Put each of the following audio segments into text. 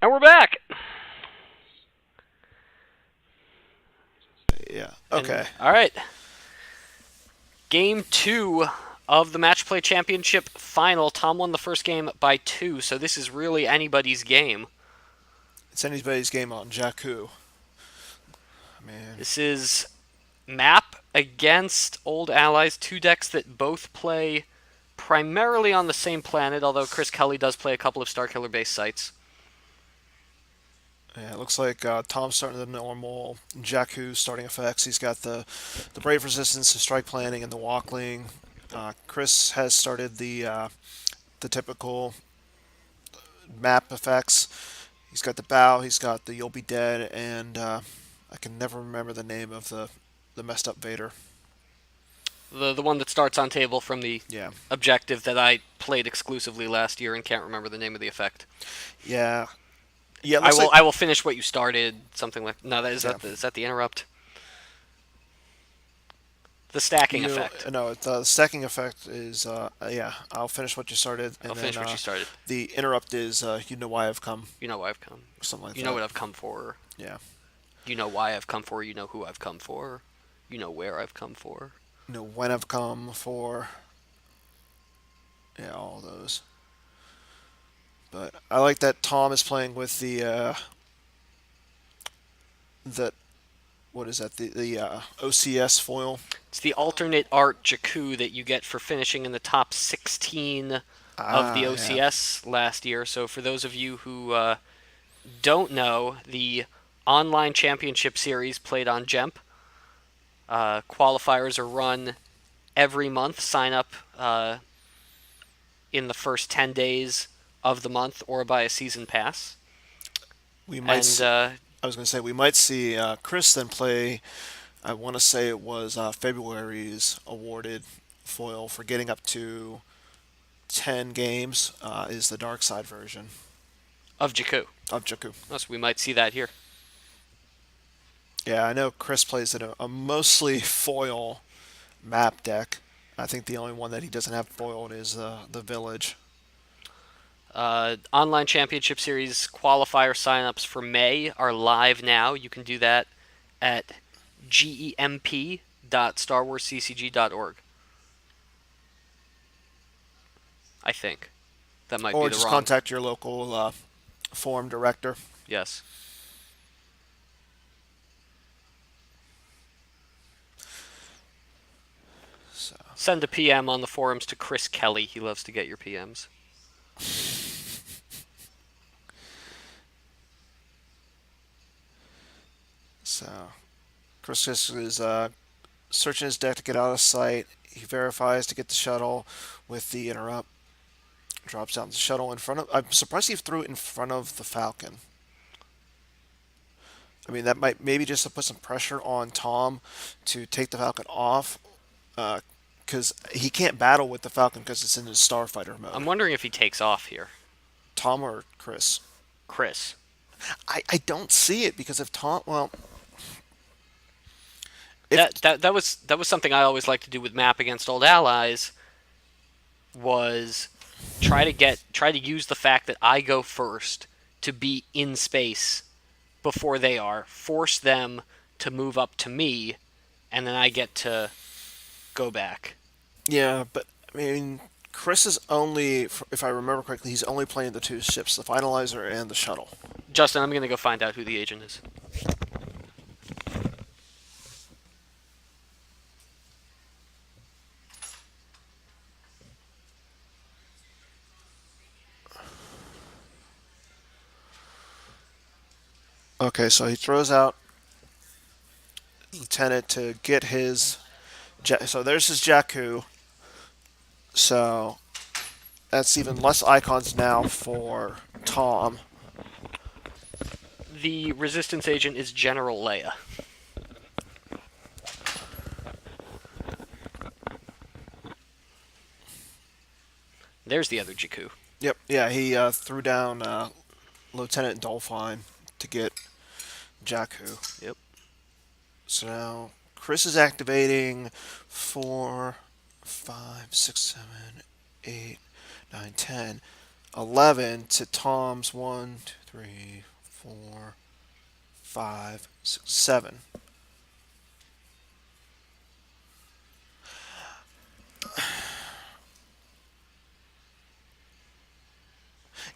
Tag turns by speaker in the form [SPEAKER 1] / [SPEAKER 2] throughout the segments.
[SPEAKER 1] And we're back.
[SPEAKER 2] Yeah.
[SPEAKER 1] And
[SPEAKER 2] Okay.
[SPEAKER 1] all right, game two of the match play championship final. Tom won the first game by 2, so this is really anybody's game.
[SPEAKER 2] It's anybody's game on Jakku. Man.
[SPEAKER 1] This is map against old allies, two decks that both play primarily on the same planet, although Chris Kelly does play a couple of Starkiller based sites.
[SPEAKER 2] Yeah, it looks like Tom's starting the normal Jakku starting effects. He's got the Brave Resistance, the Strike Planning, and the Walkling. Chris has started the typical map effects. He's got the Bow, he's got the You'll Be Dead, and I can never remember the name of the messed up Vader.
[SPEAKER 1] The one that starts on table from the
[SPEAKER 2] Yeah.
[SPEAKER 1] objective that I played exclusively last year and can't remember the name of the effect.
[SPEAKER 2] Yeah. Yeah, it
[SPEAKER 1] I
[SPEAKER 2] looks
[SPEAKER 1] will
[SPEAKER 2] like.
[SPEAKER 1] I will finish what you started. Something like no.
[SPEAKER 2] Yeah.
[SPEAKER 1] Is that the interrupt? The stacking
[SPEAKER 2] You
[SPEAKER 1] effect.
[SPEAKER 2] no, the stacking effect is yeah. I'll finish what you started,
[SPEAKER 1] I'll
[SPEAKER 2] and then
[SPEAKER 1] finish what you started.
[SPEAKER 2] the interrupt is you know why I've come,
[SPEAKER 1] You know why I've come.
[SPEAKER 2] or something like
[SPEAKER 1] You know
[SPEAKER 2] that.
[SPEAKER 1] what I've come for.
[SPEAKER 2] Yeah.
[SPEAKER 1] You know why I've come for. You know who I've come for. You know where I've come for.
[SPEAKER 2] You know when I've come for. Yeah, all those. But I like that Tom is playing with the what is that the OCS foil.
[SPEAKER 1] It's the alternate art Jakku that you get for finishing in the top 16 of the
[SPEAKER 2] Yeah.
[SPEAKER 1] OCS last year. So for those of you who don't know, the online championship series played on Gemp. Qualifiers are run every month. Sign up in the first 10 days of the month or buy a season pass.
[SPEAKER 2] We might.
[SPEAKER 1] And
[SPEAKER 2] I was going to say we might see Chris then play. I want to say it was February's awarded foil for getting up to 10 games is the dark side version
[SPEAKER 1] of Jakku.
[SPEAKER 2] of Jakku.
[SPEAKER 1] So we might see that here.
[SPEAKER 2] Yeah, I know Chris plays in a mostly foil map deck. I think the only one that he doesn't have foiled is the village.
[SPEAKER 1] Online Championship Series qualifier signups for May are live now. You can do that at gemp.starwarsccg.org. I think. That might be
[SPEAKER 2] Or
[SPEAKER 1] the
[SPEAKER 2] just
[SPEAKER 1] wrong.
[SPEAKER 2] contact your local forum director.
[SPEAKER 1] Yes.
[SPEAKER 2] So,
[SPEAKER 1] Send a PM on the forums to Chris Kelly. He loves to get your PMs.
[SPEAKER 2] so Chris just is searching his deck to get out of sight. He verifies to get the shuttle with the interrupt. Drops down the shuttle in front of. I'm surprised he threw it in front of the Falcon. I mean, that might maybe just to put some pressure on Tom to take the Falcon off, because he can't battle with the Falcon because it's in his Starfighter
[SPEAKER 1] I'm
[SPEAKER 2] mode.
[SPEAKER 1] wondering if he takes off here.
[SPEAKER 2] Tom or Chris?
[SPEAKER 1] Chris.
[SPEAKER 2] I don't see it because if Tom, well, if
[SPEAKER 1] That was something I always like to do with map against old allies was try to use the fact that I go first to be in space before they are, force them to move up to me, and then I get to go back.
[SPEAKER 2] yeah, but I mean, Chris is only, if I remember correctly, he's only playing the two ships, the Finalizer and the shuttle.
[SPEAKER 1] Justin, I'm going to go find out who the agent is.
[SPEAKER 2] Okay, so he throws out Lieutenant to get his. So there's his Jakku. So that's even less icons now for Tom.
[SPEAKER 1] The resistance agent is General Leia. There's the other Jakku.
[SPEAKER 2] Yep. Yeah, he threw down Lieutenant Dolphine to get Jakku.
[SPEAKER 1] Yep.
[SPEAKER 2] So now Chris is activating 4, 5, 6, 7, 8, 9, 10, 11 to Tom's 1, 2, three, four, five, six, seven.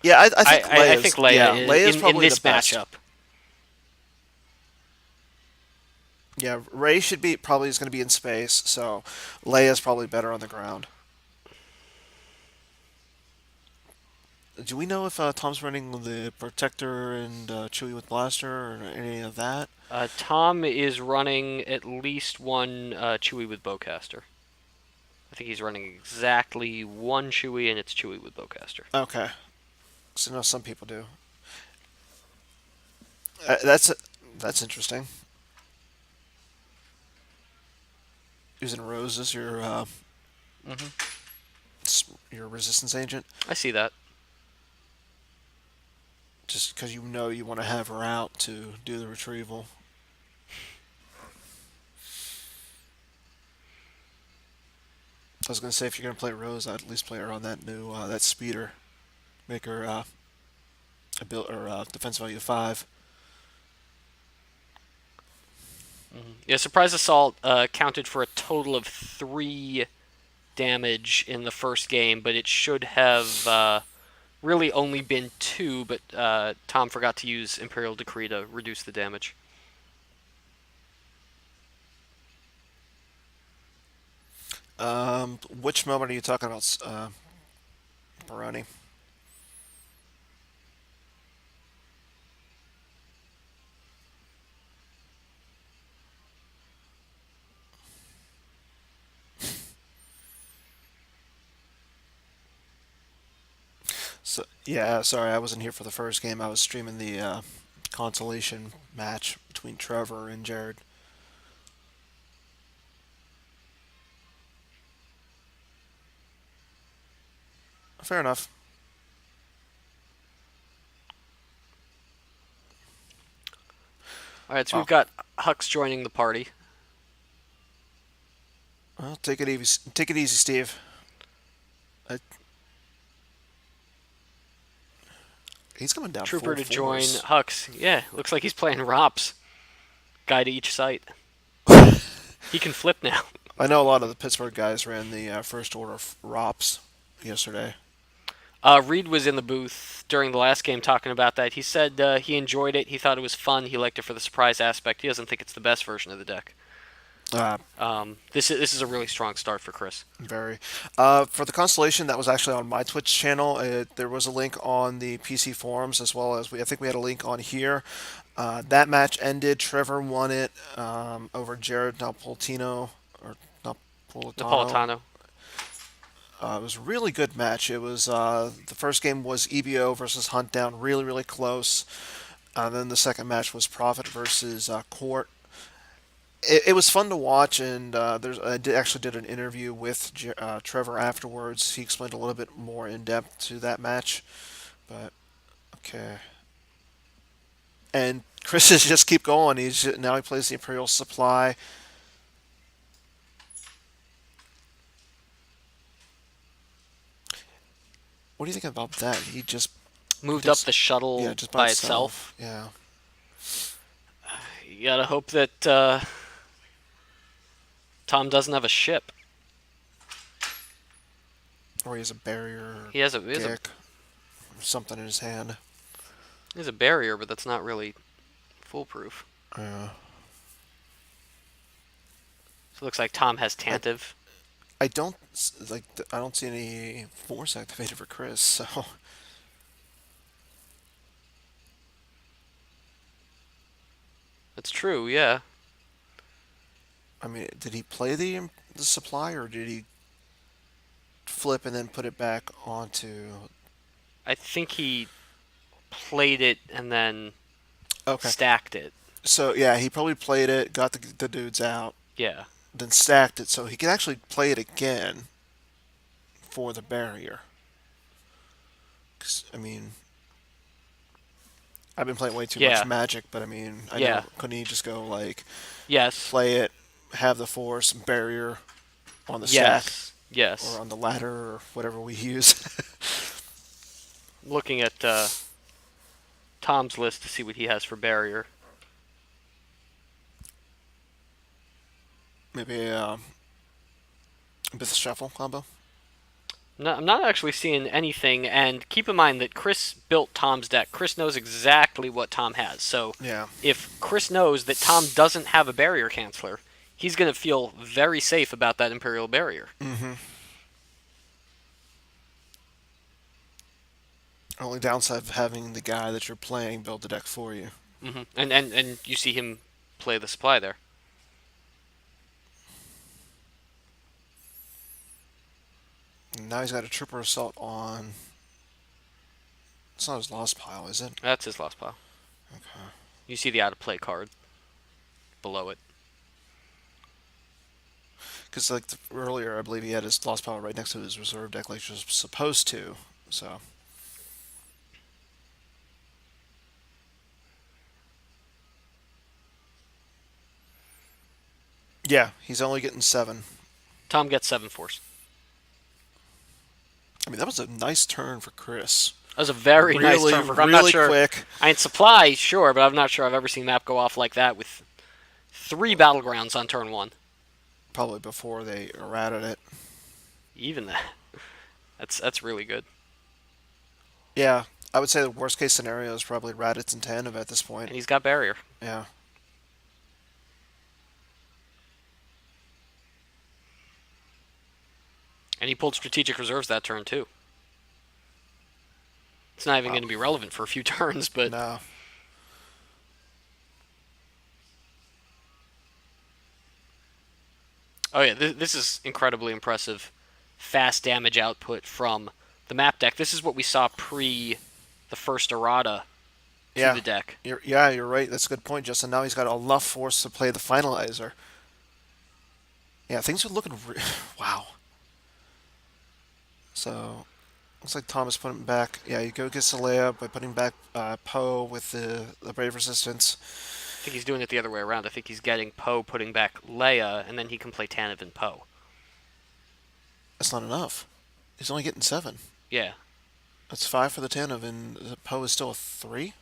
[SPEAKER 2] Yeah, I think
[SPEAKER 1] I think
[SPEAKER 2] Leia's.
[SPEAKER 1] Leia
[SPEAKER 2] Yeah,
[SPEAKER 1] is
[SPEAKER 2] Leia's
[SPEAKER 1] in
[SPEAKER 2] probably the
[SPEAKER 1] this
[SPEAKER 2] best.
[SPEAKER 1] matchup.
[SPEAKER 2] Yeah, Ray should be probably is going to be in space, so Leia's probably better on the ground. Do we know if Tom's running the Protector and Chewie with Blaster or any of that?
[SPEAKER 1] Tom is running at least one Chewie with Bowcaster. I think he's running exactly one Chewie, and it's Chewie with Bowcaster.
[SPEAKER 2] Okay, so I know some people do. That's interesting. Using Rose as
[SPEAKER 1] Hmm.
[SPEAKER 2] your resistance agent,
[SPEAKER 1] I see that.
[SPEAKER 2] just because you know you want to have her out to do the retrieval. I was gonna say if you're gonna play Rose, I'd at least play her on that new that speeder, make her a build or defense value of 5.
[SPEAKER 1] Yeah, Surprise Assault counted for a total of 3 damage in the first game, but it should have really only been 2, but Tom forgot to use Imperial Decree to reduce the damage.
[SPEAKER 2] Which moment are you talking about, Baroni? So yeah, sorry, I wasn't here for the first game. I was streaming the consolation match between Trevor and Jared. Fair enough.
[SPEAKER 1] All right, so we've
[SPEAKER 2] Wow.
[SPEAKER 1] got Hux joining the party.
[SPEAKER 2] Well, take it easy. Take it easy, Steve. I, he's coming down
[SPEAKER 1] Trooper
[SPEAKER 2] full
[SPEAKER 1] to join
[SPEAKER 2] force.
[SPEAKER 1] Hux. Yeah, looks like he's playing ROPS. Guy to each site. He can flip now.
[SPEAKER 2] I know a lot of the Pittsburgh guys ran the first order ROPS yesterday.
[SPEAKER 1] Reed was in the booth during the last game talking about that. He said he enjoyed it. He thought it was fun. He liked it for the surprise aspect. He doesn't think it's the best version of the deck.
[SPEAKER 2] Uh,
[SPEAKER 1] This is a really strong start for Chris.
[SPEAKER 2] Very. For the Constellation, that was actually on my Twitch channel. There was a link on the PC forums as well as I think we had a link on here. That match ended. Trevor won it over Jared Napolitano or Napolitano.
[SPEAKER 1] Napolitano.
[SPEAKER 2] It was a really good match. It was the first game was EBO versus Huntdown, really really close. Then the second match was Prophet versus Court. It was fun to watch, and actually did an interview with Trevor afterwards. He explained a little bit more in depth to that match, but okay. And Chris is just keep going. Now he plays the Imperial Supply. What do you think about that? He
[SPEAKER 1] Moved up
[SPEAKER 2] just
[SPEAKER 1] the
[SPEAKER 2] yeah,
[SPEAKER 1] shuttle
[SPEAKER 2] just by
[SPEAKER 1] by
[SPEAKER 2] itself.
[SPEAKER 1] itself.
[SPEAKER 2] Yeah,
[SPEAKER 1] You gotta hope that Tom doesn't have a ship.
[SPEAKER 2] or he has a barrier, or
[SPEAKER 1] He has
[SPEAKER 2] Gick, or something in his hand.
[SPEAKER 1] a barrier, but that's not really foolproof.
[SPEAKER 2] Yeah.
[SPEAKER 1] So it looks like Tom has
[SPEAKER 2] I,
[SPEAKER 1] Tantive.
[SPEAKER 2] I don't I don't see any force activated for Chris. So
[SPEAKER 1] That's true, yeah.
[SPEAKER 2] I mean, did he play the supply or did he flip and then put it back onto?
[SPEAKER 1] I think he played it and then
[SPEAKER 2] Okay,
[SPEAKER 1] stacked it.
[SPEAKER 2] so yeah, he probably played it, got the dudes out,
[SPEAKER 1] Yeah.
[SPEAKER 2] then stacked it, so he can actually play it again for the barrier. 'Cause, I mean, I've been playing way too much
[SPEAKER 1] Yeah.
[SPEAKER 2] Magic, but I mean, I know
[SPEAKER 1] Yeah.
[SPEAKER 2] couldn't he just go like
[SPEAKER 1] Yes.
[SPEAKER 2] play it, have the force barrier on the stack
[SPEAKER 1] Yes.
[SPEAKER 2] or
[SPEAKER 1] Yes.
[SPEAKER 2] on the ladder or whatever we use?
[SPEAKER 1] Looking at Tom's list to see what he has for barrier.
[SPEAKER 2] Maybe a bit of shuffle combo.
[SPEAKER 1] No, I'm not actually seeing anything, and keep in mind that Chris built Tom's deck. Chris knows exactly what Tom has, so
[SPEAKER 2] Yeah.
[SPEAKER 1] if Chris knows that Tom doesn't have a barrier canceller, he's going to feel very safe about that Imperial barrier.
[SPEAKER 2] Mm-hmm. Only downside of having the guy that you're playing build the deck for you.
[SPEAKER 1] And you see him play the supply there.
[SPEAKER 2] And now he's got a trooper assault on. It's not his lost pile, is it?
[SPEAKER 1] That's his lost pile.
[SPEAKER 2] Okay.
[SPEAKER 1] You see the out of play card below it.
[SPEAKER 2] Because like earlier, I believe he had his lost pile right next to his reserve deck, like he was supposed to. So yeah, he's only getting 7.
[SPEAKER 1] Tom gets 7 force.
[SPEAKER 2] I mean, that was a nice turn for Chris.
[SPEAKER 1] That was a very nice
[SPEAKER 2] Really,
[SPEAKER 1] turn for. I'm not
[SPEAKER 2] really
[SPEAKER 1] sure.
[SPEAKER 2] quick.
[SPEAKER 1] I mean, supply, sure, but I'm not sure I've ever seen map go off like that with 3 battlegrounds on turn 1.
[SPEAKER 2] Probably before they errated it.
[SPEAKER 1] Even that. That's really good.
[SPEAKER 2] Yeah, I would say the worst case scenario is probably Raditz and Tanev at this
[SPEAKER 1] And
[SPEAKER 2] point.
[SPEAKER 1] he's got barrier.
[SPEAKER 2] Yeah.
[SPEAKER 1] And he pulled strategic reserves that turn, too. It's not even
[SPEAKER 2] Wow.
[SPEAKER 1] going to be relevant for a few turns, but
[SPEAKER 2] No.
[SPEAKER 1] oh yeah, this is incredibly impressive. Fast damage output from the map deck. This is what we saw pre the first errata to
[SPEAKER 2] Yeah.
[SPEAKER 1] the deck.
[SPEAKER 2] You're right. That's a good point, Justin. Now he's got enough force to play the finalizer. Yeah, things are looking. Wow. So, looks like Thomas put him back. Yeah, you go get Saleya by putting back Poe with the Brave Resistance.
[SPEAKER 1] I think he's doing it the other way around. I think he's getting Poe, putting back Leia, and then he can play Tanev and Poe.
[SPEAKER 2] That's not enough. He's only getting 7.
[SPEAKER 1] Yeah.
[SPEAKER 2] That's 5 for the Tanev, and Poe is still a 3?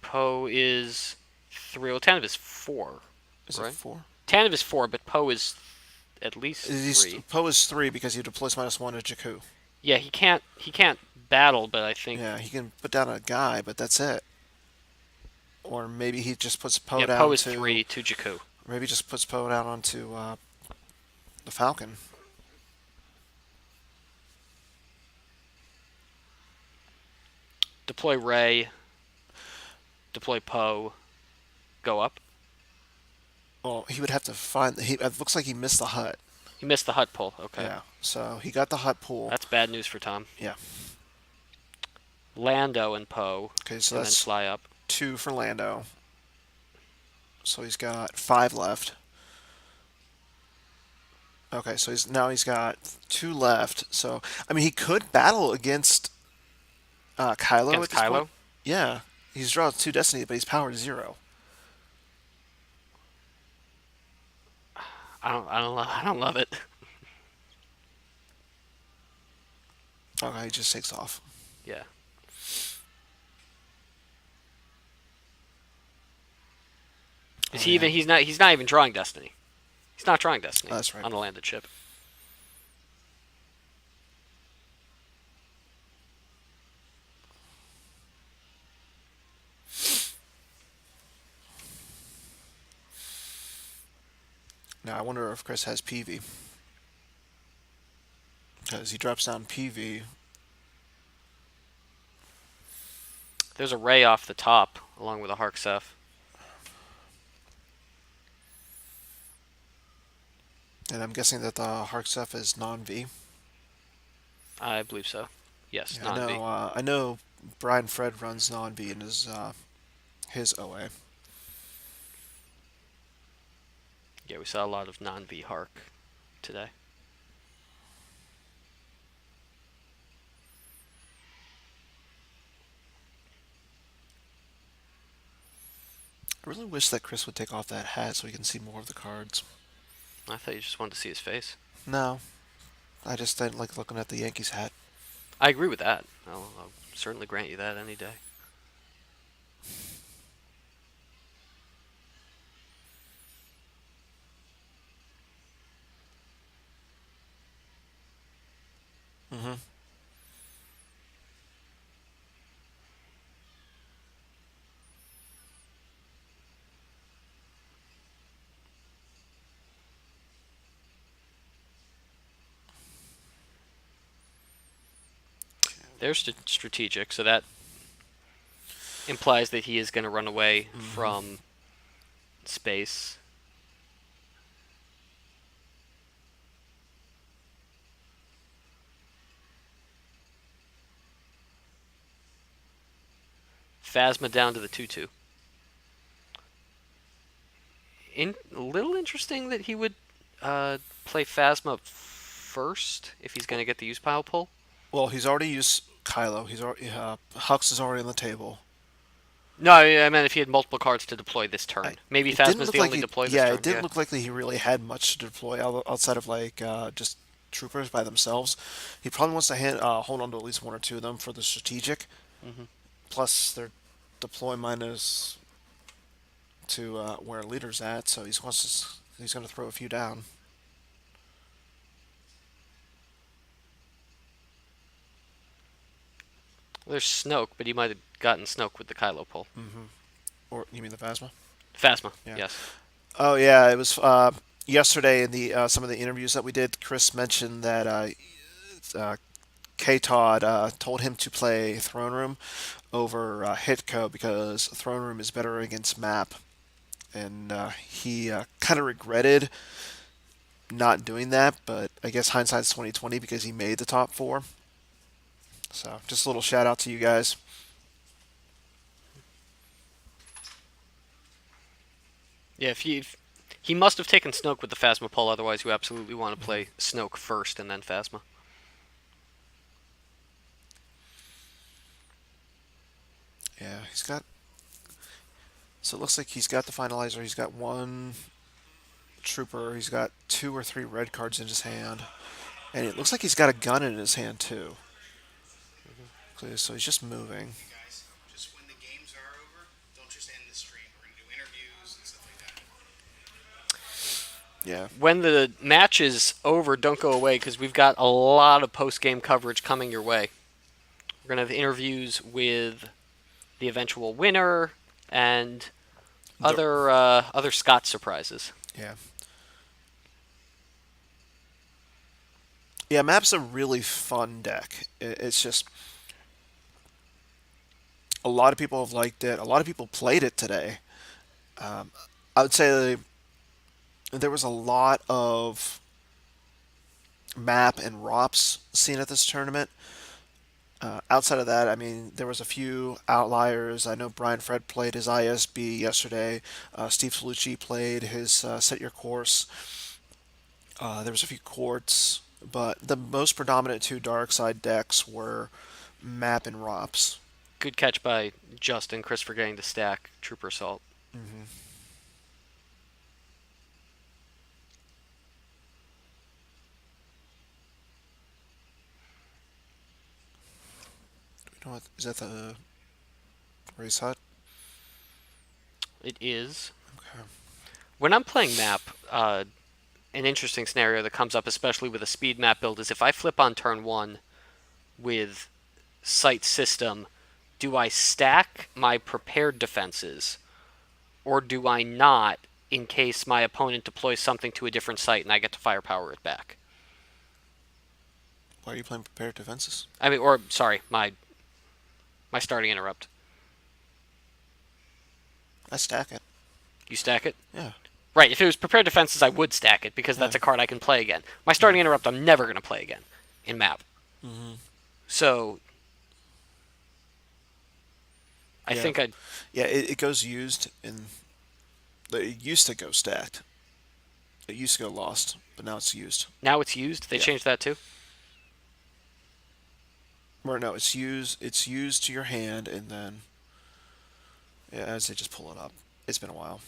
[SPEAKER 1] Poe is 3. Well, Tanev is 4,
[SPEAKER 2] Is it
[SPEAKER 1] right?
[SPEAKER 2] 4?
[SPEAKER 1] Tanev is 4, but Poe is at least 3.
[SPEAKER 2] Poe is 3 because he deploys -1 to Jakku.
[SPEAKER 1] Yeah, he can't battle, but I think
[SPEAKER 2] Yeah, he can put down a guy, but that's it. Or maybe he just puts Poe
[SPEAKER 1] yeah,
[SPEAKER 2] down
[SPEAKER 1] Poe is
[SPEAKER 2] to.
[SPEAKER 1] 3 to Jakku.
[SPEAKER 2] Maybe just puts Poe down onto the Falcon.
[SPEAKER 1] Deploy Rey, deploy Poe, go up.
[SPEAKER 2] Well, he would have to find. It looks like he missed the hut.
[SPEAKER 1] He missed the hut pull. Okay.
[SPEAKER 2] Yeah, so he got the hut pool.
[SPEAKER 1] That's bad news for Tom.
[SPEAKER 2] Yeah.
[SPEAKER 1] Lando and Poe,
[SPEAKER 2] Okay, so
[SPEAKER 1] and then
[SPEAKER 2] that's
[SPEAKER 1] fly up.
[SPEAKER 2] 2 for Lando. So he's got 5 left. Okay, so he's got 2 left. So I mean, he could battle against Kylo at
[SPEAKER 1] Against
[SPEAKER 2] this point.
[SPEAKER 1] Kylo?
[SPEAKER 2] Yeah, he's drawn 2 Destiny, but he's powered 0.
[SPEAKER 1] I don't love it.
[SPEAKER 2] Okay, he just takes off.
[SPEAKER 1] Yeah. Is
[SPEAKER 2] Oh,
[SPEAKER 1] he
[SPEAKER 2] yeah.
[SPEAKER 1] even? He's not even drawing Destiny. He's not drawing Destiny.
[SPEAKER 2] That's right.
[SPEAKER 1] On a landed ship.
[SPEAKER 2] Now I wonder if Chris has PV because he drops down PV.
[SPEAKER 1] There's a Rey off the top, along with a Harksef.
[SPEAKER 2] And I'm guessing that the Harksef is non-V.
[SPEAKER 1] I believe so. Yes,
[SPEAKER 2] Yeah,
[SPEAKER 1] non-V.
[SPEAKER 2] I know Brian Fred runs non-V in his OA.
[SPEAKER 1] Yeah, we saw a lot of non-V Hark today.
[SPEAKER 2] I really wish that Chris would take off that hat so we can see more of the cards.
[SPEAKER 1] I thought you just wanted to see his face.
[SPEAKER 2] No, I just didn't like looking at the Yankees hat.
[SPEAKER 1] I agree with that. I'll certainly grant you that any day. There's strategic, so that implies that he is going to run away
[SPEAKER 2] Hmm.
[SPEAKER 1] from space. Phasma down to the 2/2. A little interesting that he would play Phasma first if he's going to get the use pile pull.
[SPEAKER 2] Well, he's already used Kylo. Hux is already on the table.
[SPEAKER 1] No, I meant if he had multiple cards to deploy this
[SPEAKER 2] I,
[SPEAKER 1] turn. Maybe
[SPEAKER 2] it didn't
[SPEAKER 1] Phasma's
[SPEAKER 2] look
[SPEAKER 1] the
[SPEAKER 2] like
[SPEAKER 1] only
[SPEAKER 2] he.
[SPEAKER 1] deploy this
[SPEAKER 2] Yeah, it
[SPEAKER 1] turn.
[SPEAKER 2] didn't
[SPEAKER 1] Yeah.
[SPEAKER 2] look like he really had much to deploy outside of like just troopers by themselves. He probably wants to hold on to at least one or two of them for the strategic.
[SPEAKER 1] Hmm.
[SPEAKER 2] Plus, their deploy minus to where leader's at, so he's going to throw a few down.
[SPEAKER 1] There's Snoke, but he might have gotten Snoke with the Kylo pull.
[SPEAKER 2] Hmm. Or you mean the Phasma?
[SPEAKER 1] Phasma,
[SPEAKER 2] Yeah.
[SPEAKER 1] yes.
[SPEAKER 2] Oh yeah, it was yesterday in the some of the interviews that we did. Chris mentioned that uh, K Todd told him to play Throne Room over Hitco because Throne Room is better against map, and he kind of regretted not doing that. But I guess hindsight's 2020 because he made the top four. So just a little shout out to you guys.
[SPEAKER 1] Yeah, if he must have taken Snoke with the Phasma pull, otherwise you absolutely want to play Snoke first and then Phasma.
[SPEAKER 2] Yeah, he's got. So it looks like he's got the finalizer. He's got one trooper. He's got two or three red cards in his hand, and it looks like he's got a gun in his hand too. So he's just moving.
[SPEAKER 3] Hey guys, just when the games are over, don't just end the stream. We're gonna do interviews and stuff like that.
[SPEAKER 2] Yeah.
[SPEAKER 1] When the match is over, don't go away because we've got a lot of post game coverage coming your way. We're gonna have interviews with the eventual winner and
[SPEAKER 2] The,
[SPEAKER 1] other Scott surprises.
[SPEAKER 2] yeah. Yeah, map's a really fun deck. It's just a lot of people have liked it. A lot of people played it today. Um, I would say there was a lot of map and ROPS seen at this tournament. Outside of that, I mean, there was a few outliers. I know Brian Fred played his ISB yesterday. Steve Salucci played his Set Your Course. There was a few courts, but the most predominant two dark side decks were map and ROPS.
[SPEAKER 1] Good catch by Justin. Chris forgetting to stack Trooper Assault.
[SPEAKER 2] Hmm. Do we know what, is that the race hut?
[SPEAKER 1] It is.
[SPEAKER 2] Okay.
[SPEAKER 1] When I'm playing map, an interesting scenario that comes up, especially with a speed map build, is if I flip on turn one with Sight System, do I stack my prepared defenses or do I not in case my opponent deploys something to a different site and I get to firepower it back?
[SPEAKER 2] Why are you playing prepared defenses?
[SPEAKER 1] I mean, or sorry, my starting interrupt.
[SPEAKER 2] I stack it.
[SPEAKER 1] You stack it?
[SPEAKER 2] Yeah.
[SPEAKER 1] Right, if it was prepared defenses, I would stack it because
[SPEAKER 2] Yeah.
[SPEAKER 1] that's a card I can play again. My
[SPEAKER 2] Yeah.
[SPEAKER 1] starting interrupt, I'm never going to play again in map.
[SPEAKER 2] Hmm.
[SPEAKER 1] So I
[SPEAKER 2] Yeah.
[SPEAKER 1] think I'd.
[SPEAKER 2] Yeah. It goes used in. It used to go stacked. It used to go lost, but now it's used.
[SPEAKER 1] Now it's used. They
[SPEAKER 2] Yeah.
[SPEAKER 1] changed that too.
[SPEAKER 2] Or no, it's used. It's used to your hand, and then yeah, as they just pull it up. It's been a while.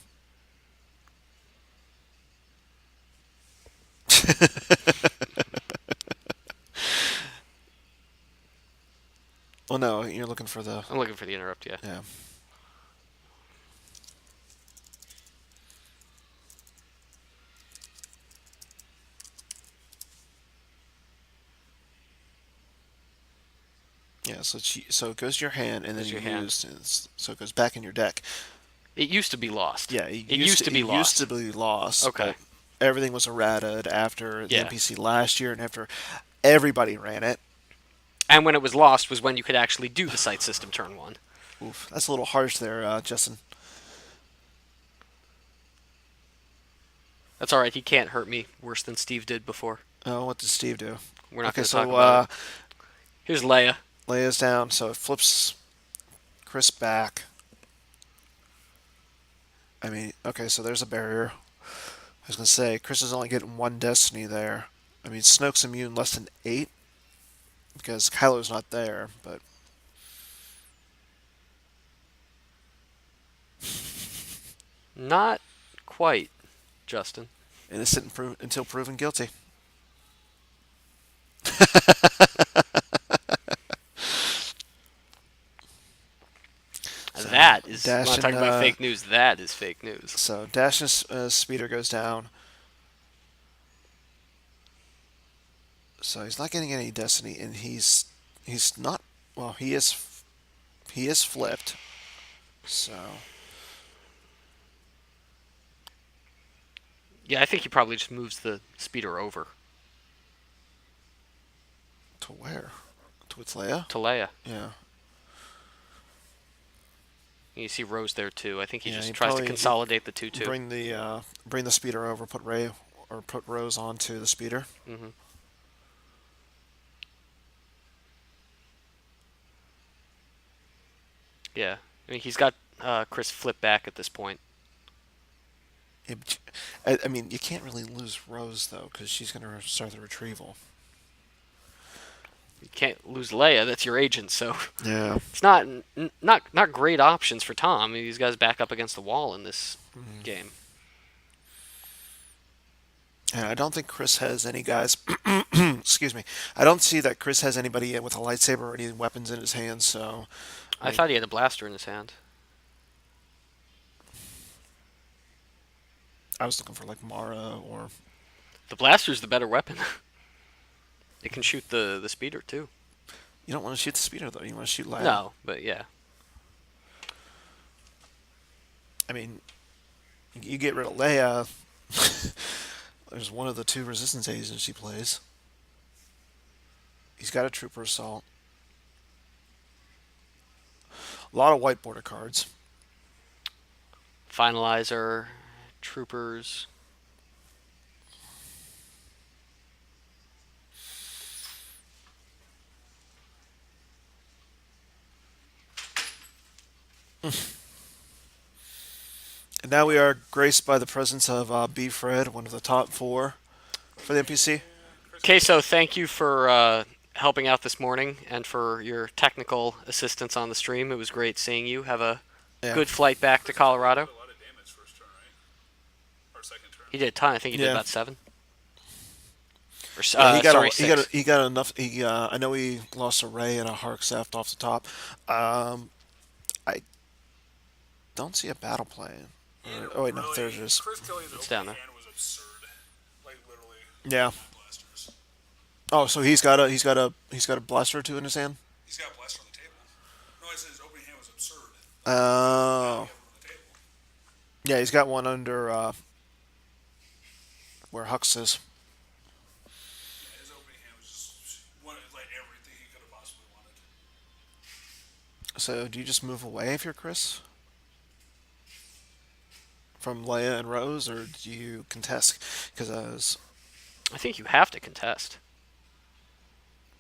[SPEAKER 2] Well, no, you're looking for the.
[SPEAKER 1] I'm looking for the interrupt. Yeah.
[SPEAKER 2] Yeah. Yeah, so it goes to your hand and then
[SPEAKER 1] Goes to
[SPEAKER 2] you
[SPEAKER 1] your hand.
[SPEAKER 2] use so it goes back in your deck.
[SPEAKER 1] It used to be lost.
[SPEAKER 2] Yeah,
[SPEAKER 1] It used to be
[SPEAKER 2] it used to
[SPEAKER 1] lost.
[SPEAKER 2] be lost,
[SPEAKER 1] Okay.
[SPEAKER 2] but everything was errated after the
[SPEAKER 1] Yeah.
[SPEAKER 2] MPC last year and after everybody ran it.
[SPEAKER 1] And when it was lost was when you could actually do the sight system turn one.
[SPEAKER 2] Oof, that's a little harsh there, Justin.
[SPEAKER 1] That's all right. He can't hurt me worse than Steve did before.
[SPEAKER 2] Oh, what did Steve do?
[SPEAKER 1] We're not
[SPEAKER 2] Okay,
[SPEAKER 1] going to talk
[SPEAKER 2] so
[SPEAKER 1] about it. Here's Leia.
[SPEAKER 2] Leia's down, so it flips Chris back. I mean, okay, so there's a barrier. I was gonna say Chris is only getting one destiny there. I mean, Snoke's immune less than 8 because Kylo's not there, but
[SPEAKER 1] Not quite, Justin.
[SPEAKER 2] innocent until proven guilty. So
[SPEAKER 1] That is. I'm
[SPEAKER 2] Dash
[SPEAKER 1] not
[SPEAKER 2] and
[SPEAKER 1] talking about fake news. That is fake news.
[SPEAKER 2] Dash and Speeder goes down. So he's not getting any destiny, and he's not. Well, he is flipped. So
[SPEAKER 1] Yeah, I think he probably just moves the speeder over
[SPEAKER 2] to where? To its Leia?
[SPEAKER 1] to Leia.
[SPEAKER 2] Yeah.
[SPEAKER 1] You see Rose there too. I think he
[SPEAKER 2] Yeah,
[SPEAKER 1] just
[SPEAKER 2] he
[SPEAKER 1] tries to
[SPEAKER 2] probably
[SPEAKER 1] consolidate the two too.
[SPEAKER 2] Bring the speeder over, put Rose onto the speeder.
[SPEAKER 1] Hmm. Yeah, I mean he's got Chris flip back at this point.
[SPEAKER 2] I mean, you can't really lose Rose though, because she's gonna start the retrieval.
[SPEAKER 1] You can't lose Leia. That's your agent. So
[SPEAKER 2] Yeah.
[SPEAKER 1] it's not great options for Tom. I mean, these guys back up against the wall in this game.
[SPEAKER 2] And I don't think Chris has any guys. Excuse me. I don't see that Chris has anybody with a lightsaber or any weapons in his hands. So, I
[SPEAKER 1] I
[SPEAKER 2] mean,
[SPEAKER 1] thought he had a blaster in his hand.
[SPEAKER 2] I was looking for like Mara or.
[SPEAKER 1] The blaster's the better weapon. It can shoot the speeder too.
[SPEAKER 2] You don't want to shoot the speeder though. You want to shoot Leia.
[SPEAKER 1] No, but yeah.
[SPEAKER 2] I mean, you get rid of Leia. There's one of the two resistance agents he plays. He's got a trooper assault. A lot of white border cards.
[SPEAKER 1] Finalizer, troopers.
[SPEAKER 2] And now we are graced by the presence of B. Fred, one of the top 4 for the MPC.
[SPEAKER 1] Queso, thank you for helping out this morning and for your technical assistance on the stream. It was great seeing you. Have a
[SPEAKER 2] Yeah.
[SPEAKER 1] good flight back to Colorado.
[SPEAKER 4] A lot of damage first turn, right? Or second turn.
[SPEAKER 1] He did a ton. I think he did
[SPEAKER 2] Yeah.
[SPEAKER 1] about 7. Or,
[SPEAKER 2] Yeah,
[SPEAKER 1] sorry, 6.
[SPEAKER 2] he got enough. I know he lost a Ray and a Harksaft off the top. I don't see a battle plan. Oh wait, no, there it is.
[SPEAKER 4] Chris Kelly, the
[SPEAKER 1] It's down
[SPEAKER 4] opening
[SPEAKER 1] there.
[SPEAKER 4] hand was absurd. Like literally.
[SPEAKER 2] Yeah.
[SPEAKER 4] Blasters.
[SPEAKER 2] Oh, so he's got a blaster or two in his hand.
[SPEAKER 4] He's got a blaster on the table. No, I said his opening hand was absurd.
[SPEAKER 2] Oh,
[SPEAKER 4] He had one on the table.
[SPEAKER 2] yeah, he's got one under where Hux is.
[SPEAKER 4] Yeah, his opening hand was just like everything he could have possibly wanted.
[SPEAKER 2] So do you just move away if you're Chris from Leia and Rose, or do you contest? Because
[SPEAKER 1] I think you have to contest.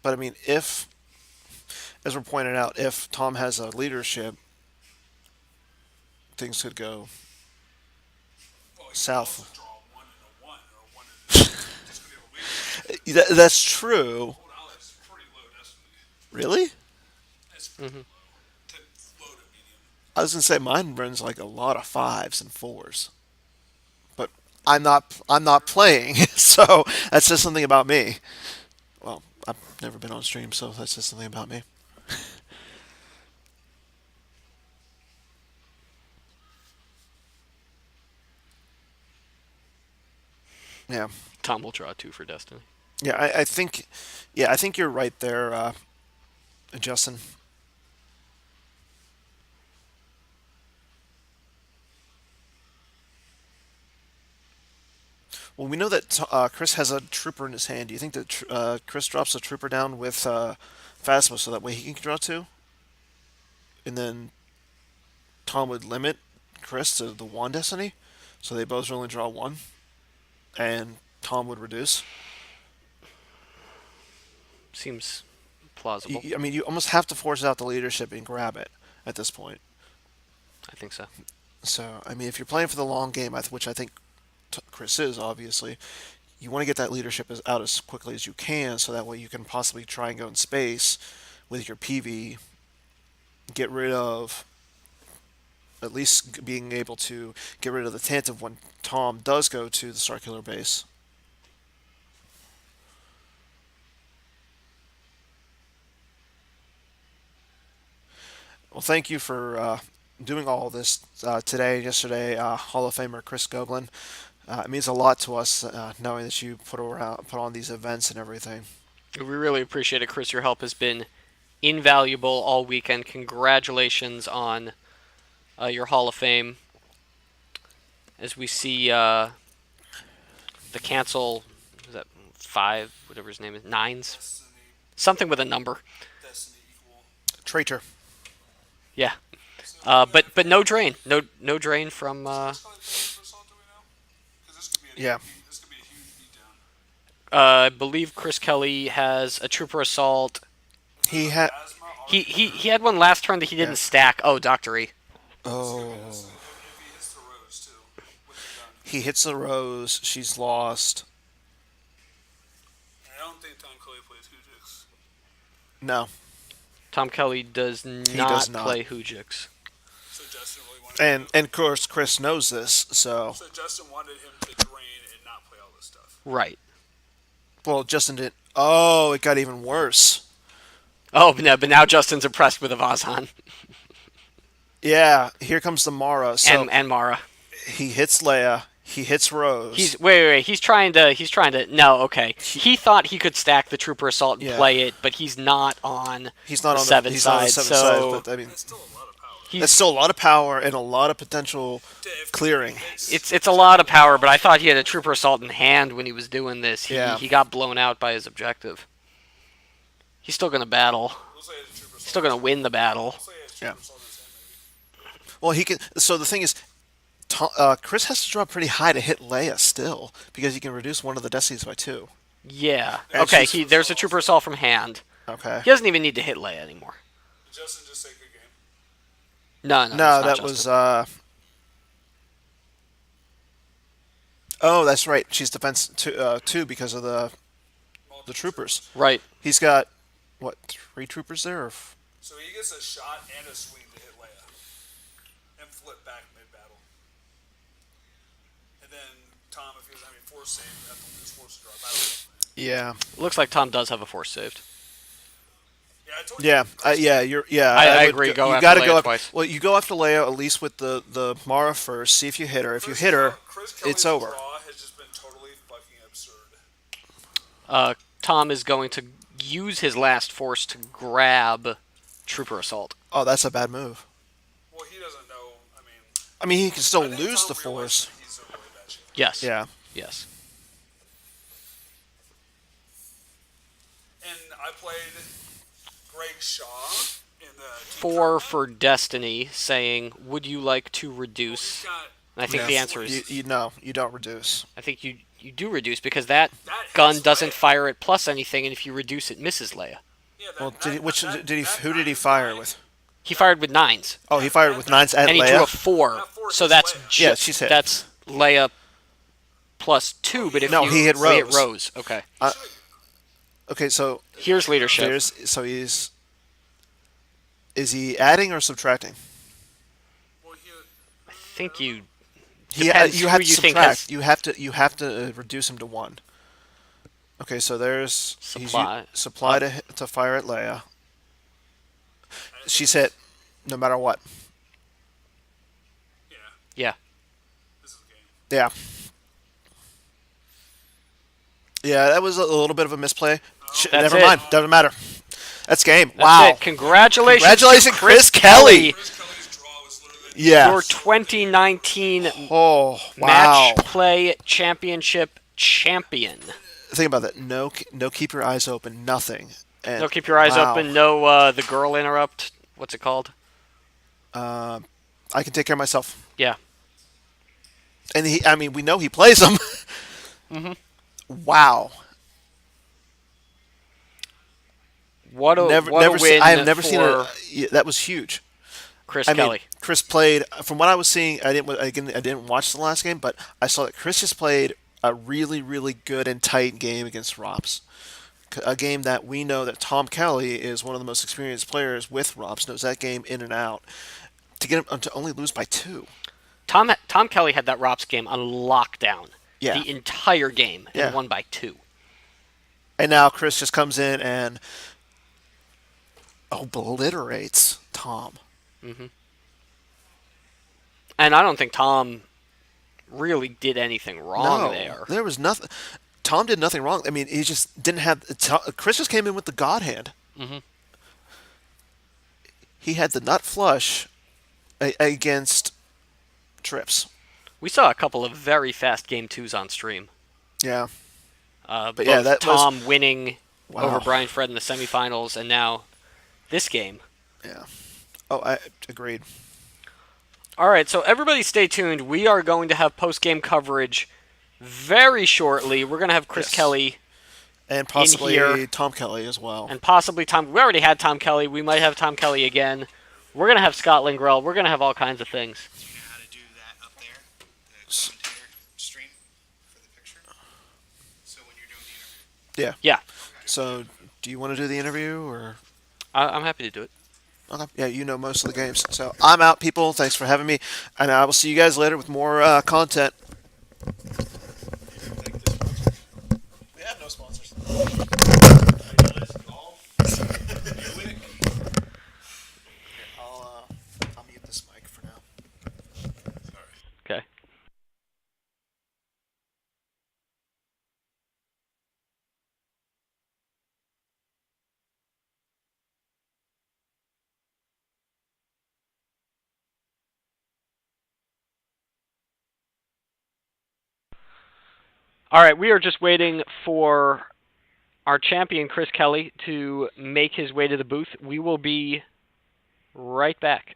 [SPEAKER 2] but I mean, if as we're pointed out, if Tom has a leadership, things could go
[SPEAKER 4] Well, he could
[SPEAKER 2] south.
[SPEAKER 4] also draw a 1 and a 1 or a 1 and a 2. Just because you have a leader.
[SPEAKER 2] That's true.
[SPEAKER 4] Old Alex is pretty low destiny.
[SPEAKER 2] Really?
[SPEAKER 4] That's pretty low. To low to medium.
[SPEAKER 2] I was gonna say mine runs like a lot of 5s and 4s, but I'm not playing, so that says something about me. Well, I've never been on stream, so that says something about me. Yeah,
[SPEAKER 1] Tom will draw 2 for Destiny.
[SPEAKER 2] yeah. I think you're right there, Justin. Well, we know that Chris has a trooper in his hand. Do you think that Chris drops a trooper down with Phasma so that way he can draw two, and then Tom would limit Chris to the one Destiny, so they both only draw one, and Tom would reduce.
[SPEAKER 1] Seems plausible.
[SPEAKER 2] I mean, you almost have to force out the leadership and grab it at this point.
[SPEAKER 1] I think so.
[SPEAKER 2] So, I mean, if you're playing for the long game, which I think Chris is, obviously, you want to get that leadership out as quickly as you can so that way you can possibly try and go in space with your PV, get rid of, at least being able to get rid of the Tantive when Tom does go to the circular base. Well, thank you for doing all of this today, yesterday, Hall of Famer Chris Goblin. It means a lot to us knowing that you put on these events and everything.
[SPEAKER 1] We really appreciate it, Chris. Your help has been invaluable all weekend. Congratulations on your Hall of Fame. As we see the cancel, is that 5, whatever his name is, 9s?
[SPEAKER 4] Destiny,
[SPEAKER 1] Something with a number.
[SPEAKER 4] Destiny equal.
[SPEAKER 2] Traitor.
[SPEAKER 1] Yeah. But no drain. No drain from...
[SPEAKER 4] This probably the result, do we know? 'Cause this could be
[SPEAKER 2] Yeah.
[SPEAKER 4] This could be a huge beatdown.
[SPEAKER 1] I believe Chris Kelly has a Trooper Assault.
[SPEAKER 2] He had.
[SPEAKER 4] Asthma,
[SPEAKER 1] He had one last turn that he didn't
[SPEAKER 2] Yeah.
[SPEAKER 1] stack. Oh, Dr. E.
[SPEAKER 2] Oh.
[SPEAKER 4] if he hits the rose too, what's he done?
[SPEAKER 2] He hits the rose. She's lost.
[SPEAKER 4] And I don't think Tom Kelly plays Hoojix.
[SPEAKER 2] No.
[SPEAKER 1] Tom Kelly does not,
[SPEAKER 2] does not.
[SPEAKER 1] play Hoojix.
[SPEAKER 4] So Justin really wanted
[SPEAKER 2] And of course, Chris knows this, so.
[SPEAKER 4] So Justin wanted him to drain and not play all this stuff.
[SPEAKER 1] Right.
[SPEAKER 2] Well, Justin didn't. Oh, it got even worse.
[SPEAKER 1] Oh, no, but now Justin's impressed with the Vazhan
[SPEAKER 2] Yeah, here comes the Mara. So
[SPEAKER 1] and Mara.
[SPEAKER 2] he hits Leia. He hits Rose.
[SPEAKER 1] He's wait. He's trying to. No, okay. He thought he could stack the Trooper Assault and
[SPEAKER 2] Yeah.
[SPEAKER 1] play it, but he's not on.
[SPEAKER 2] He's not
[SPEAKER 1] the
[SPEAKER 2] on
[SPEAKER 1] seven
[SPEAKER 2] the, he's not on the
[SPEAKER 1] side,
[SPEAKER 2] seven
[SPEAKER 1] so-
[SPEAKER 2] sides, but I mean,
[SPEAKER 4] That's still a lot of power.
[SPEAKER 2] that's still a lot of power and a lot of potential clearing.
[SPEAKER 1] It's a lot of power, but I thought he had a Trooper Assault in hand when he was doing this.
[SPEAKER 2] Yeah.
[SPEAKER 1] He got blown out by his objective. He's still gonna battle.
[SPEAKER 4] We'll say it's a trooper
[SPEAKER 1] He's still gonna win the battle.
[SPEAKER 4] We'll say it's
[SPEAKER 2] Yeah.
[SPEAKER 4] trooper assault in his hand, maybe.
[SPEAKER 2] Well, he can. So the thing is, Chris has to drop pretty high to hit Leia still because he can reduce one of the Destinies by 2.
[SPEAKER 1] Yeah.
[SPEAKER 2] And
[SPEAKER 1] Okay.
[SPEAKER 2] she's-
[SPEAKER 1] There's a Trooper Assault from hand.
[SPEAKER 2] Okay.
[SPEAKER 1] He doesn't even need to hit Leia anymore.
[SPEAKER 4] Did Justin just say good game?
[SPEAKER 1] No,
[SPEAKER 2] No,
[SPEAKER 1] it's not
[SPEAKER 2] that
[SPEAKER 1] Justin.
[SPEAKER 2] was. Oh, that's right. She's defense 2 because of the
[SPEAKER 4] Multiple
[SPEAKER 2] troopers.
[SPEAKER 1] Right.
[SPEAKER 2] He's got what 3 troopers there?
[SPEAKER 4] So he gets a shot and a swing to hit Leia. And flip back mid-battle. And then Tom, if he was having force save, would have to lose force to draw a battle.
[SPEAKER 2] Yeah.
[SPEAKER 1] Looks like Tom does have a force saved.
[SPEAKER 4] Yeah, I told
[SPEAKER 2] Yeah,
[SPEAKER 4] you.
[SPEAKER 2] yeah, you're. Yeah,
[SPEAKER 1] I
[SPEAKER 2] would
[SPEAKER 1] agree,
[SPEAKER 2] You
[SPEAKER 1] go after
[SPEAKER 2] gotta
[SPEAKER 1] Leia
[SPEAKER 2] go
[SPEAKER 1] twice.
[SPEAKER 2] Well, you go after Leia at least with the Mara first. See if you hit her. If you hit her,
[SPEAKER 4] Chris
[SPEAKER 2] it's
[SPEAKER 4] Kelly's
[SPEAKER 2] over.
[SPEAKER 4] draw has just been totally fucking absurd.
[SPEAKER 1] Tom is going to use his last force to grab Trooper Assault.
[SPEAKER 2] Oh, that's a bad move.
[SPEAKER 4] Well, he doesn't know.
[SPEAKER 2] I mean, he can still
[SPEAKER 4] I think
[SPEAKER 2] lose
[SPEAKER 4] Tom
[SPEAKER 2] the force.
[SPEAKER 4] realizes He's a really bad shape.
[SPEAKER 1] Yes.
[SPEAKER 2] Yeah.
[SPEAKER 1] Yes.
[SPEAKER 4] And I played Greg Shaw in the team
[SPEAKER 1] 4
[SPEAKER 4] tournament.
[SPEAKER 1] for Destiny, saying, "Would you like to
[SPEAKER 4] Well,
[SPEAKER 1] reduce?"
[SPEAKER 4] he's got
[SPEAKER 1] And I think
[SPEAKER 2] Yeah.
[SPEAKER 1] the answer is,
[SPEAKER 2] You no, you don't reduce.
[SPEAKER 1] I think you do reduce because that
[SPEAKER 4] that
[SPEAKER 1] gun
[SPEAKER 4] hits
[SPEAKER 1] doesn't
[SPEAKER 4] Leia.
[SPEAKER 1] fire it plus anything, and if you reduce it, misses Leia.
[SPEAKER 4] Yeah, that,
[SPEAKER 2] Well,
[SPEAKER 4] that,
[SPEAKER 2] did he, which
[SPEAKER 4] that,
[SPEAKER 2] did he?
[SPEAKER 4] that
[SPEAKER 2] Who did he
[SPEAKER 4] 9
[SPEAKER 2] fire
[SPEAKER 4] line-
[SPEAKER 2] with?
[SPEAKER 1] He fired with 9s,
[SPEAKER 2] Oh, he fired with 9s at
[SPEAKER 1] and he drew a
[SPEAKER 2] Leia.
[SPEAKER 1] 4.
[SPEAKER 4] That force
[SPEAKER 1] So
[SPEAKER 4] is
[SPEAKER 1] that's
[SPEAKER 4] Leia.
[SPEAKER 2] Yeah, she's hit.
[SPEAKER 1] That's Leia plus 2. But if
[SPEAKER 2] No,
[SPEAKER 1] you
[SPEAKER 2] he hit
[SPEAKER 1] we
[SPEAKER 2] Rose.
[SPEAKER 1] Rose. Okay.
[SPEAKER 2] Okay, so
[SPEAKER 1] Here's leadership.
[SPEAKER 2] he's. Is he adding or subtracting?
[SPEAKER 4] Well,
[SPEAKER 1] I think you.
[SPEAKER 2] He,
[SPEAKER 1] Depends
[SPEAKER 2] you
[SPEAKER 1] who
[SPEAKER 2] have to
[SPEAKER 1] you think
[SPEAKER 2] subtract.
[SPEAKER 1] has-
[SPEAKER 2] You have to reduce him to 1. Okay, so there's
[SPEAKER 1] Supply.
[SPEAKER 2] supply to fire at Leia. She's hit, no matter what.
[SPEAKER 4] yeah,
[SPEAKER 1] Yeah.
[SPEAKER 4] this is the game.
[SPEAKER 2] Yeah. Yeah, that was a little bit of a misplay.
[SPEAKER 1] That's
[SPEAKER 2] Never
[SPEAKER 1] it.
[SPEAKER 2] mind. Doesn't matter. That's game.
[SPEAKER 1] That's
[SPEAKER 2] wow.
[SPEAKER 1] it. Congratulations,
[SPEAKER 2] Congratulations,
[SPEAKER 1] to
[SPEAKER 2] Chris Kelly.
[SPEAKER 4] Chris Kelly's draw was literally
[SPEAKER 2] Yeah.
[SPEAKER 1] Your 2019
[SPEAKER 2] Oh, wow.
[SPEAKER 1] Match Play Championship champion.
[SPEAKER 2] Think about that. No, keep your eyes open. Nothing. And
[SPEAKER 1] No, keep your eyes
[SPEAKER 2] wow,
[SPEAKER 1] open. No, the girl interrupt. What's it called?
[SPEAKER 2] I can take care of myself.
[SPEAKER 1] Yeah.
[SPEAKER 2] And I mean, we know he plays them. Wow.
[SPEAKER 1] What a
[SPEAKER 2] I have
[SPEAKER 1] win
[SPEAKER 2] never seen a.
[SPEAKER 1] for
[SPEAKER 2] Yeah, that was huge.
[SPEAKER 1] Chris
[SPEAKER 2] I mean,
[SPEAKER 1] Kelly.
[SPEAKER 2] Chris played. From what I was seeing, I didn't watch the last game, but I saw that Chris just played a really, really good and tight game against Robs. A game that we know that Tom Kelly is one of the most experienced players with Robs, knows that game in and out. To get him to only lose by 2.
[SPEAKER 1] Tom Kelly had that Rops game on lockdown
[SPEAKER 2] Yeah,
[SPEAKER 1] the entire game and
[SPEAKER 2] yeah.
[SPEAKER 1] won by 2.
[SPEAKER 2] And now Chris just comes in and obliterates Tom.
[SPEAKER 1] And I don't think Tom really did anything wrong there.
[SPEAKER 2] There was nothing. Tom did nothing wrong. I mean, he just didn't have. Chris just came in with the God hand. He had the nut flush against Trips.
[SPEAKER 1] We saw a couple of very fast game 2s on stream.
[SPEAKER 2] Yeah.
[SPEAKER 1] But
[SPEAKER 2] But yeah, that
[SPEAKER 1] Tom winning
[SPEAKER 2] Wow.
[SPEAKER 1] over Brian Fred in the semifinals, and now this game.
[SPEAKER 2] Yeah. Oh, I agreed.
[SPEAKER 1] All right, so everybody stay tuned. We are going to have post-game coverage very shortly. We're going to have Chris
[SPEAKER 2] Yes.
[SPEAKER 1] Kelly
[SPEAKER 2] And possibly
[SPEAKER 1] here.
[SPEAKER 2] Tom Kelly as well.
[SPEAKER 1] and possibly Tom. We already had Tom Kelly. We might have Tom Kelly again. We're going to have Scott Lingrell. We're going to have all kinds of things.
[SPEAKER 3] Do you know how to do that up there? The commentator stream for the picture? So when you're doing the interview.
[SPEAKER 2] Yeah.
[SPEAKER 1] Yeah,
[SPEAKER 2] So, do you want to do the interview or?
[SPEAKER 1] I'm happy to do it.
[SPEAKER 2] Okay. Yeah, you know most of the games. So I'm out, people. Thanks for having me, and I will see you guys later with more content. We have no sponsors. I'll mute this mic for now.
[SPEAKER 1] Okay. All right, we are just waiting for our champion, Chris Kelly, to make his way to the booth. We will be right back.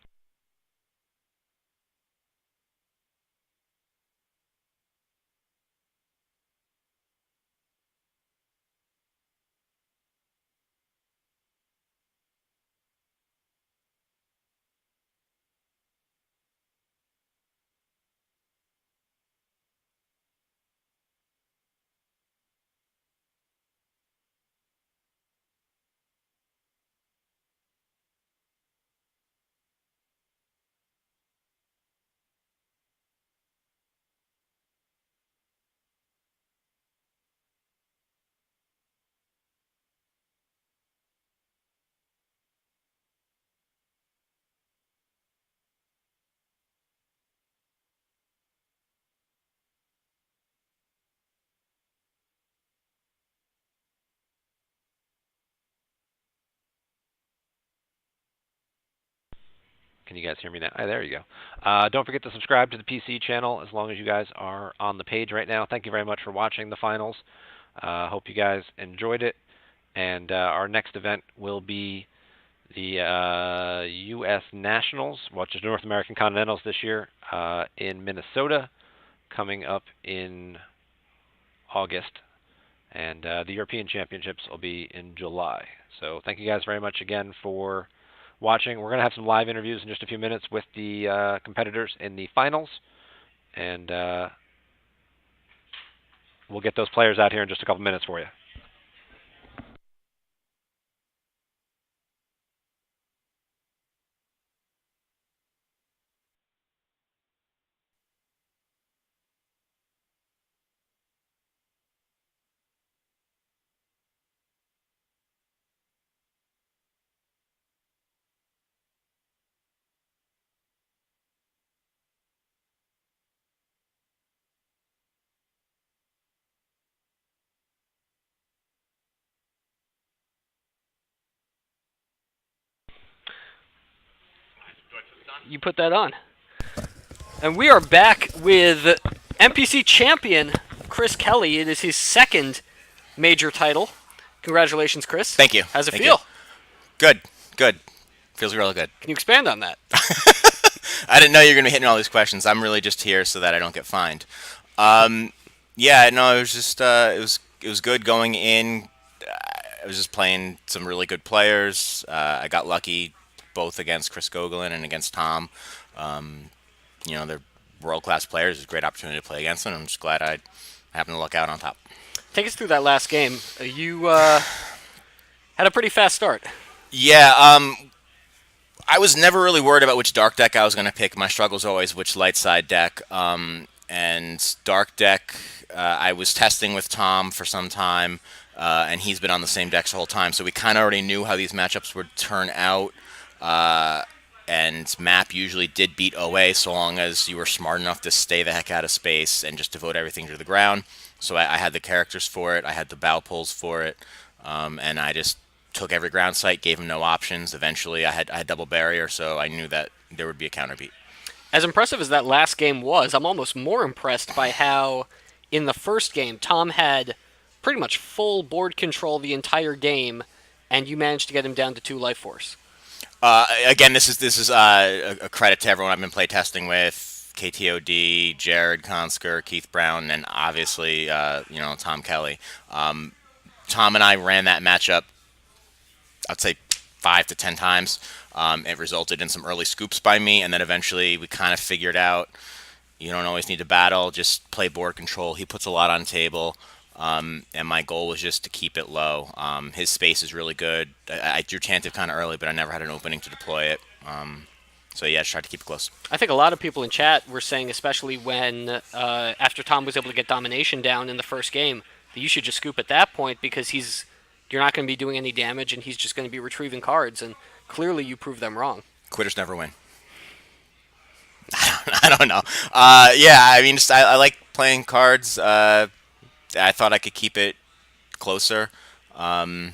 [SPEAKER 5] Can you guys hear me now? There you go. Don't forget to subscribe to the PC channel as long as you guys are on the page right now. Thank you very much for watching the finals. Hope you guys enjoyed it. And our next event will be the U.S. Nationals, which is North American Continentals this year, in Minnesota, coming up in August. And the European Championships will be in July. So thank you guys very much again for watching. We're going to have some live interviews in just a few minutes with the competitors in the finals. And we'll get those players out here in just a couple minutes for you.
[SPEAKER 1] You put that on. And we are back with MPC champion Chris Kelly. It is his second major title. Congratulations, Chris.
[SPEAKER 6] Thank you.
[SPEAKER 1] How's it
[SPEAKER 6] Thank
[SPEAKER 1] feel?
[SPEAKER 6] you. Good. Good. Feels really good.
[SPEAKER 1] Can you expand on that?
[SPEAKER 6] I didn't know you were going to be hitting all these questions. I'm really just here so that I don't get fined. Yeah, no, it was just it was good going in. I was just playing some really good players. I got lucky both against Chris Gogolin and against Tom. They're world class players. It's a great opportunity to play against them. I'm just glad I happened to luck out on top.
[SPEAKER 1] Take us through that last game. You had a pretty fast start.
[SPEAKER 6] Yeah, I was never really worried about which dark deck I was going to pick. My struggle was always which light side deck. And dark deck, I was testing with Tom for some time, and he's been on the same decks the whole time. So we kind of already knew how these matchups would turn out. And map usually did beat OA so long as you were smart enough to stay the heck out of space and just devote everything to the ground. So I had the characters for it. I had the bow pulls for it. And I just took every ground site, gave him no options. Eventually, I had double barrier, so I knew that there would be a counter beat.
[SPEAKER 1] As impressive as that last game was, I'm almost more impressed by how, in the first game, Tom had pretty much full board control the entire game, and you managed to get him down to 2 life force.
[SPEAKER 6] Again, this is a credit to everyone I've been playtesting with: KTOD, Jared Consker, Keith Brown, and obviously Tom Kelly. Tom and I ran that matchup, I'd say 5 to 10 times. It resulted in some early scoops by me, and then eventually we kind of figured out you don't always need to battle, just play board control. He puts a lot on table, and my goal was just to keep it low. His space is really good. I drew Tantive kind of early, but I never had an opening to deploy it. So yeah, just tried to keep it close.
[SPEAKER 1] I think a lot of people in chat were saying, especially when after Tom was able to get domination down in the first game, that you should just scoop at that point because you're not going to be doing any damage, and he's just going to be retrieving cards. And clearly, you proved them wrong.
[SPEAKER 6] Quitters never win. I don't know. Yeah, I mean, I like playing cards. I thought I could keep it closer. Maybe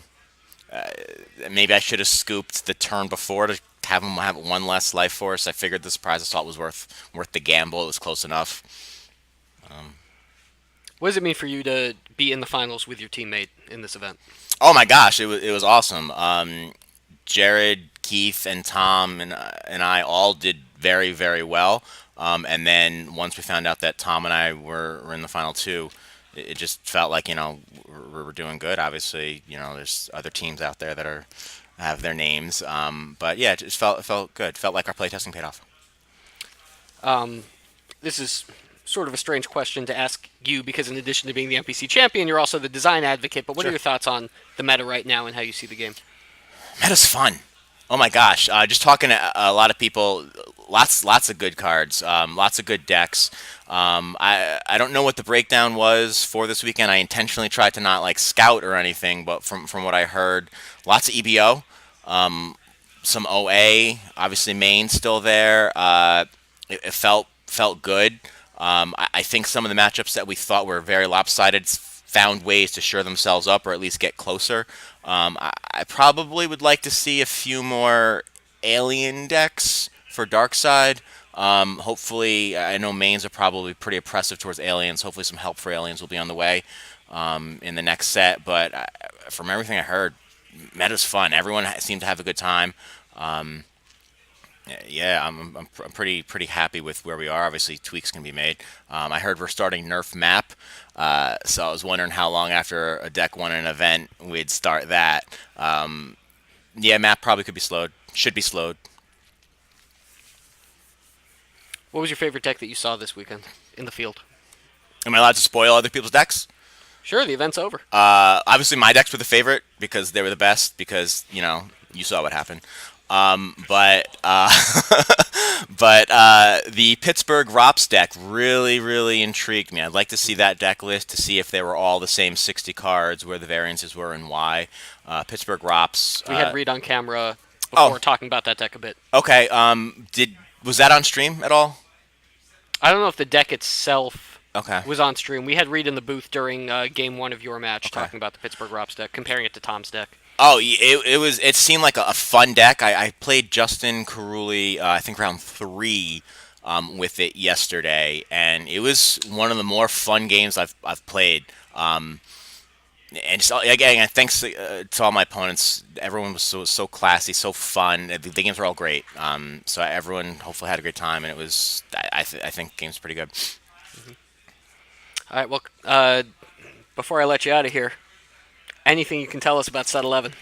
[SPEAKER 6] I should have scooped the turn before to have him have 1 less life force. I figured the surprise assault was worth the gamble. It was close enough.
[SPEAKER 1] What does it mean for you to be in the finals with your teammate in this event?
[SPEAKER 6] Oh my gosh, it was awesome. Jared, Keith, and Tom and I all did very, very well. And then once we found out that Tom and I were in the final 2, it just felt like we're doing good. Obviously, there's other teams out there that have their names. But yeah, it just felt good. Felt like our playtesting paid off.
[SPEAKER 1] This is sort of a strange question to ask you because in addition to being the MPC champion, you're also the design advocate. But what are your thoughts on the meta right now and how you see the game?
[SPEAKER 6] Meta's fun. Oh my gosh! Just talking to a lot of people, lots of good cards, lots of good decks. I don't know what the breakdown was for this weekend. I intentionally tried to not scout or anything, but from what I heard, lots of EBO, some OA, obviously main still there. It felt good. I think some of the matchups that we thought were very lopsided found ways to shore themselves up or at least get closer. I probably would like to see a few more alien decks for Darkside. Hopefully, I know mains are probably pretty oppressive towards aliens. Hopefully some help for aliens will be on the way in the next set. But from everything I heard, meta's fun. Everyone seemed to have a good time. Yeah, I'm pretty happy with where we are. Obviously, tweaks can be made. I heard we're starting nerf map, so I was wondering how long after a deck won an event we'd start that. Yeah, map probably could be slowed. Should be slowed.
[SPEAKER 1] What was your favorite deck that you saw this weekend in the field?
[SPEAKER 6] Am I allowed to spoil other people's decks?
[SPEAKER 1] Sure, the event's over.
[SPEAKER 6] Obviously, my decks were the favorite because they were the best because, you saw what happened. But the Pittsburgh Rops deck really, really intrigued me. I'd like to see that deck list to see if they were all the same 60 cards, where the variances were and why. Pittsburgh Rops.
[SPEAKER 1] We had Reed on camera before talking about that deck a bit.
[SPEAKER 6] Okay. Was that on stream at all?
[SPEAKER 1] I don't know if the deck itself
[SPEAKER 6] Okay.
[SPEAKER 1] was on stream. We had Reed in the booth during game 1 of your match talking about the Pittsburgh Rops deck, comparing it to Tom's deck.
[SPEAKER 6] Oh, it seemed like a fun deck. I played Justin Caruli, I think round 3, with it yesterday, and it was one of the more fun games I've played. And just again, thanks to all my opponents. Everyone was so classy, so fun. The games were all great. So everyone hopefully had a great time, and it was. I think game's pretty good.
[SPEAKER 1] All right. Well, before I let you out of here, anything you can tell us about Set 11?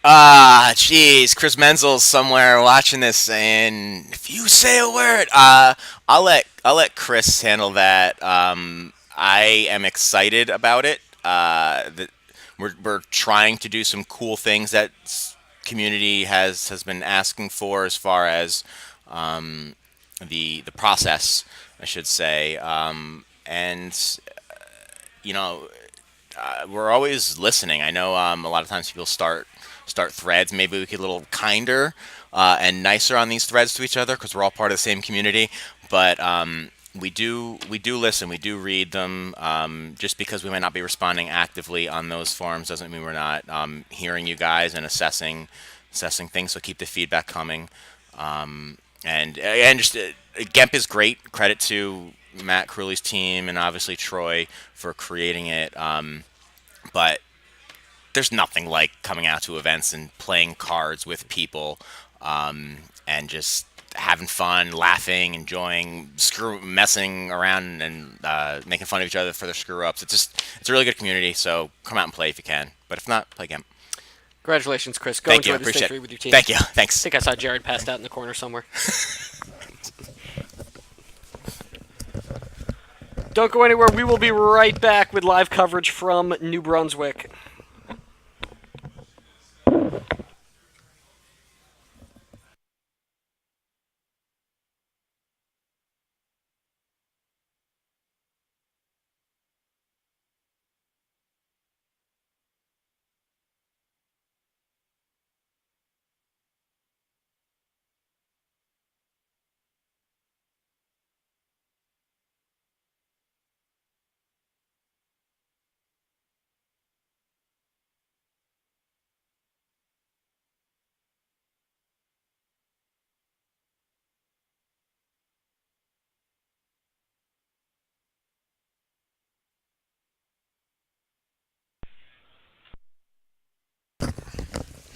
[SPEAKER 6] Jeez, Chris Menzel's somewhere watching this, and if you say a word, I'll let Chris handle that. I am excited about it. We're trying to do some cool things that community has been asking for as far as the process, I should say, and you know we're always listening. I know a lot of times people start threads. Maybe we could be a little kinder and nicer on these threads to each other because we're all part of the same community. But we do listen. We do read them. Just because we might not be responding actively on those forums doesn't mean we're not hearing you guys and assessing things. So keep the feedback coming. And just Gemp is great. Credit to Matt Crewley's team and obviously Troy for creating it. But there's nothing like coming out to events and playing cards with people, and just having fun, laughing, enjoying, messing around, and making fun of each other for their screw ups. It's a really good community. So come out and play if you can. But if not, play again.
[SPEAKER 1] Congratulations, Chris. Go
[SPEAKER 6] Thank you.
[SPEAKER 1] enjoy this
[SPEAKER 6] Appreciate
[SPEAKER 1] victory
[SPEAKER 6] it.
[SPEAKER 1] with your team.
[SPEAKER 6] Thank you.
[SPEAKER 1] I
[SPEAKER 6] Thanks.
[SPEAKER 1] think I saw Jared passed out in the corner somewhere. Don't go anywhere. We will be right back with live coverage from New Brunswick.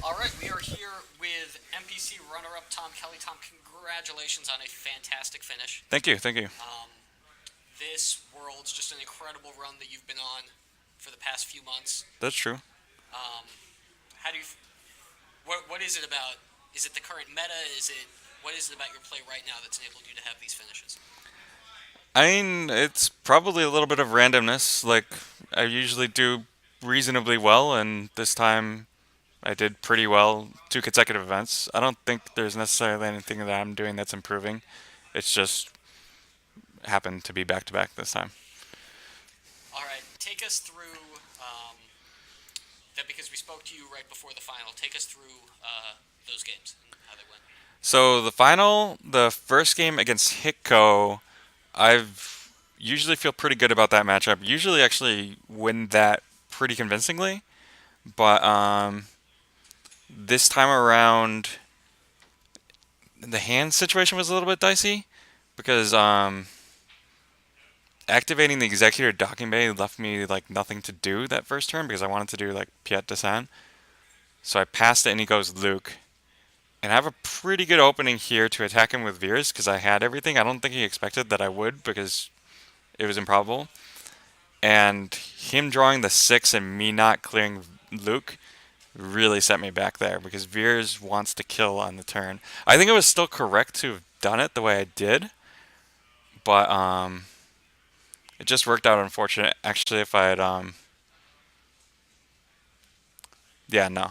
[SPEAKER 1] All right, we are here with MPC runner-up Tom Kelly. Tom, congratulations on a fantastic finish.
[SPEAKER 7] Thank you, thank you.
[SPEAKER 1] This World's just an incredible run that you've been on for the past few months.
[SPEAKER 7] That's true.
[SPEAKER 1] How do you? What is it about? Is it the current meta? What is it about your play right now that's enabled you to have these finishes?
[SPEAKER 7] I mean, it's probably a little bit of randomness. Like, I usually do reasonably well, and this time I did pretty well 2 consecutive events. I don't think there's necessarily anything that I'm doing that's improving. It's just happened to be back to back this time.
[SPEAKER 1] All right, take us through that because we spoke to you right before the final. Take us through those games and how they went.
[SPEAKER 7] So the first game against Hitco, I've usually feel pretty good about that matchup. Usually actually win that pretty convincingly, but this time around the hand situation was a little bit dicey because activating the Executor Docking Bay left me like nothing to do that first turn because I wanted to do like Piet Descent. So I passed it and he goes Luke. And I have a pretty good opening here to attack him with Veers because I had everything. I don't think he expected that I would because it was improbable. And him drawing the 6 and me not clearing Luke really set me back there because Veers wants to kill on the turn. I think it was still correct to have done it the way I did, but it just worked out unfortunate. Actually, if I had yeah, no,